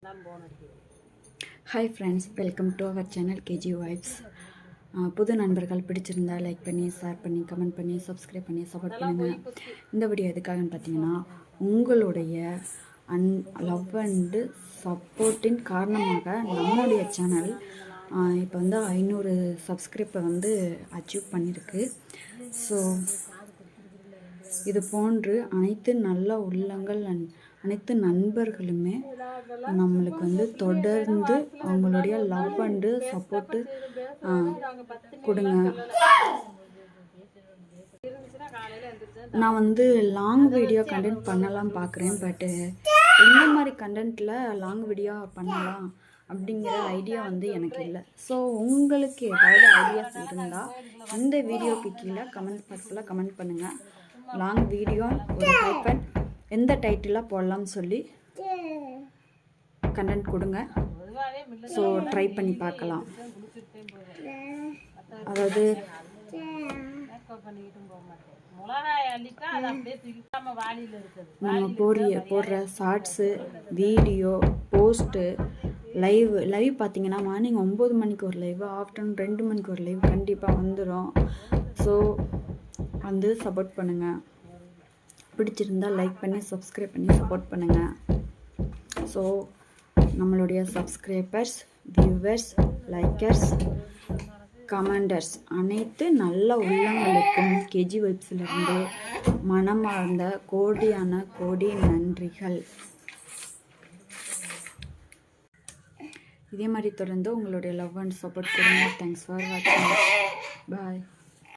Hi friends, welcome to our channel KG Vibes. புது நண்பர்கள் பிடிச்சிருந்தா லைக் பண்ணி ஷேர் பண்ணி கமெண்ட் பண்ணி சப்ஸ்கிரைப் பண்ணி சப்போர்ட் பண்ணுங்கள். இந்த வீடியோ எதுக்காகன்னு பார்த்தீங்கன்னா, உங்களுடைய லவ் அண்டு சப்போர்ட்டின் காரணமாக நம்முடைய சேனல் இப்போ வந்து 500 சப்ஸ்கிரைப்பை வந்து அச்சீவ் பண்ணியிருக்கு. ஸோ இது போன்று அனைத்து நல்ல உள்ளங்கள் அனைத்து நண்பர்களுமே நம்மளுக்கு வந்து தொடர்ந்து அவங்களுடைய லவ் அண்டு சப்போர்ட்டு கொடுங்க. நான் வந்து லாங் வீடியோ கண்டென்ட் பண்ணலாம் பார்க்குறேன். பட்டு எந்த மாதிரி கண்டென்ட்டில் லாங் வீடியோ பண்ணலாம் அப்படிங்கிற ஐடியா வந்து எனக்கு இல்லை. ஸோ உங்களுக்கு ஏதாவது ஐடியாஸ் இருந்தால் இந்த வீடியோக்கு கீழே கமெண்ட் பாக்ஸில் கமெண்ட் பண்ணுங்கள். லாங் வீடியோ ஒரு டைப்பன் எந்த டைட்டிலாக போடலாம்னு சொல்லி கண்டென்ட் கொடுங்க. ஸோ ட்ரை பண்ணி பார்க்கலாம். அதாவது நம்ம போடுற ஷார்ட்ஸு, வீடியோ, போஸ்ட்டு, லைவ் பார்த்தீங்கன்னா மார்னிங் 9 மணிக்கு ஒரு லைவ், ஆஃப்டர்நூன் 2 மணிக்கு ஒரு லைவ் கண்டிப்பாக வந்துடும். ஸோ வந்து சப்போர்ட் பண்ணுங்கள். பிடிச்சிருந்தால் லைக் பண்ணி சப்ஸ்கிரைப் பண்ணி சப்போர்ட் பண்ணுங்கள். ஸோ நம்மளுடைய சப்ஸ்கிரைபர்ஸ், வியூவர்ஸ், லைக்கர்ஸ், கமெண்டர்ஸ் அனைத்து நல்ல உள்ளங்களுக்கும் கேஜி வைப்ஸிலிருந்து மனமார்ந்த கோடியான கோடி நன்றிகள். இதே மாதிரி தொடர்ந்து உங்களுடைய லவ் அண்ட் சப்போர்ட் கொடுங்க. தேங்க்ஸ் ஃபார் வாட்சிங். பாய்.